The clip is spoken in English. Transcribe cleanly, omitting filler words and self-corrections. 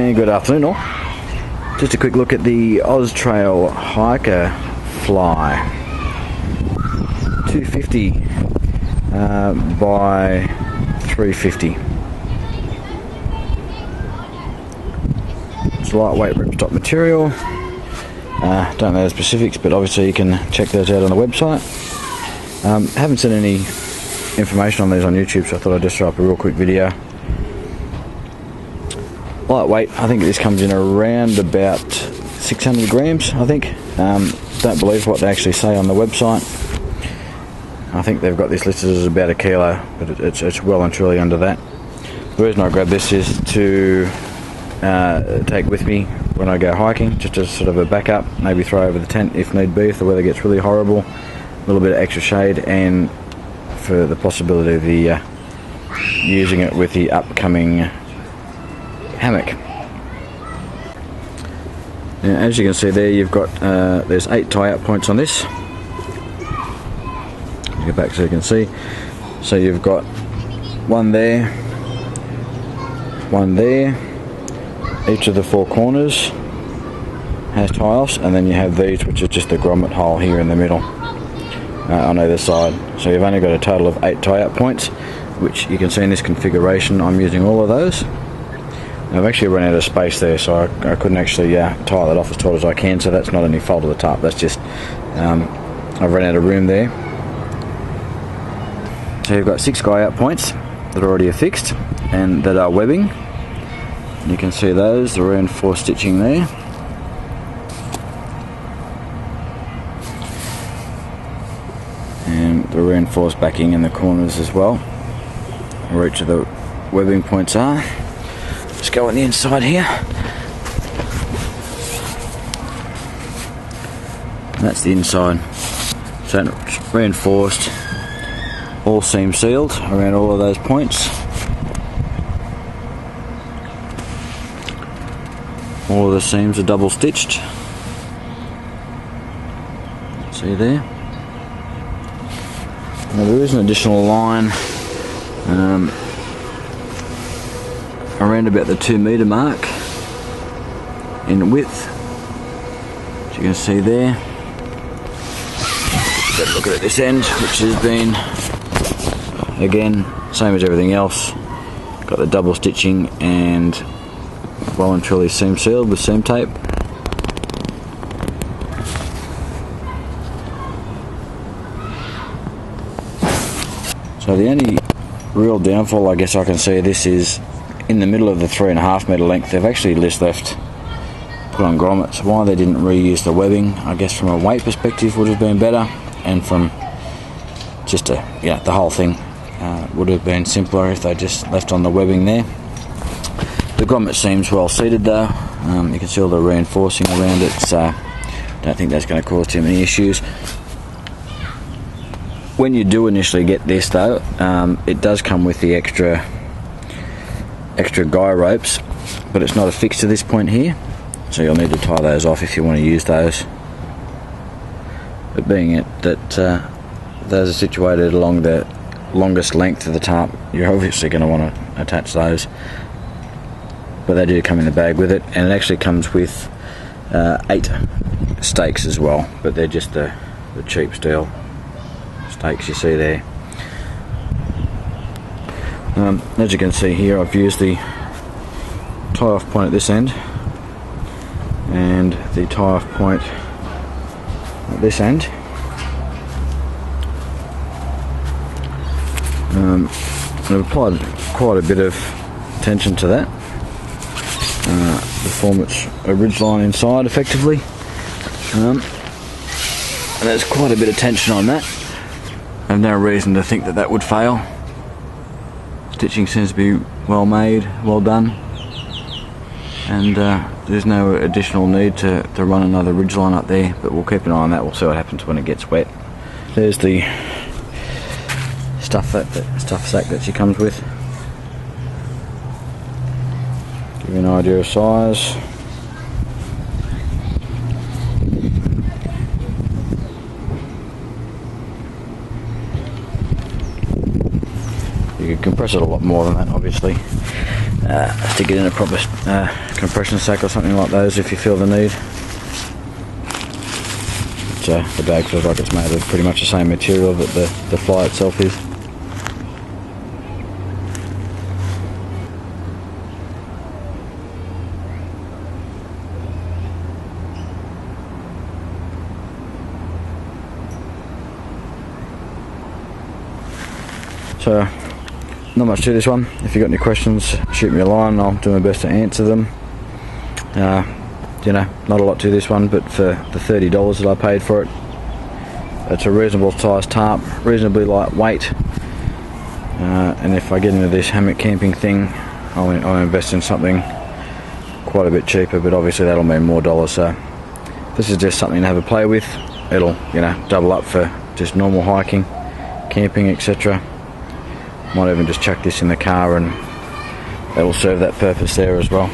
And good afternoon all. Just a quick look at the Oztrail Hiker Fly. 250 by 350. It's lightweight ripstop material. Don't know the specifics, but obviously you can check those out on the website. Haven't seen any information on these on YouTube, so I thought I'd just throw up a real quick video. Lightweight, I think this comes in around about 600 grams, I think. Don't believe what they actually say on the website. I think they've got this listed as about a kilo, but it's well and truly under that. The reason I grabbed this is to take with me when I go hiking, just as sort of a backup, maybe throw over the tent if need be, if the weather gets really horrible. A little bit of extra shade, and for the possibility of the using it with the upcoming hammock. Now, as you can see there, you've got there's 8 tie-out points on this. Go back so you can see. So you've got one there, one there. Each of the 4 corners has tie-offs, and then you have these, which is just the grommet hole here in the middle on either side. So you've only got a total of 8 tie-out points, which you can see in this configuration. I'm using all of those. I've actually run out of space there, so I couldn't actually tie that off as taut as I can, so that's not any fault of the tarp, that's just I've run out of room there. So you've got 6 guy-out points that are already affixed and that are webbing. You can see those, the reinforced stitching there. And the reinforced backing in the corners as well, where each of the webbing points are. Let's go on the inside here. And that's the inside. So it's reinforced, all seam sealed around all of those points. All of the seams are double stitched. See there? Now there is an additional line around about the 2 metre mark in width, as you can see there. Better look at this end, which has been, again, same as everything else. Got the double stitching and well and truly seam sealed with seam tape. So the only real downfall I guess I can see of this is in the middle of the 3.5 metre length they've actually just left put on grommets. Why they didn't reuse the webbing, I guess from a weight perspective would have been better, and from just the whole thing would have been simpler if they just left on the webbing there. The grommet seems well seated though. You can see all the reinforcing around it, so don't think that's going to cause too many issues. When you do initially get this though, it does come with the extra guy ropes, but it's not affixed to this point here, so you'll need to tie those off if you want to use those. But being that those are situated along the longest length of the tarp, you're obviously going to want to attach those. But they do come in the bag with it, and it actually comes with 8 stakes as well, but they're just the cheap steel stakes you see there. As you can see here, I've used the tie-off point at this end and the tie-off point at this end. I've applied quite a bit of tension to that to form its a ridgeline inside effectively, and there's quite a bit of tension on that. I have no reason to think that would fail. Stitching seems to be well made, well done, and there's no additional need to run another ridgeline up there, but we'll keep an eye on that. We'll see what happens when it gets wet. There's the stuff sack that she comes with. Give you an idea of size. You can compress it a lot more than that, obviously. stick it in a proper compression sack or something like those if you feel the need. But, the bag feels like it's made of pretty much the same material that the fly itself is. So, not much to this one. If you've got any questions, shoot me a line. I'll do my best to answer them. You know, not a lot to this one, but for the $30 that I paid for it, it's a reasonable sized tarp, reasonably lightweight. And if I get into this hammock camping thing, I'll invest in something quite a bit cheaper, but obviously that'll mean more dollars. So this is just something to have a play with. It'll, you know, double up for just normal hiking, camping, etc. Might even just chuck this in the car and that will serve that purpose there as well.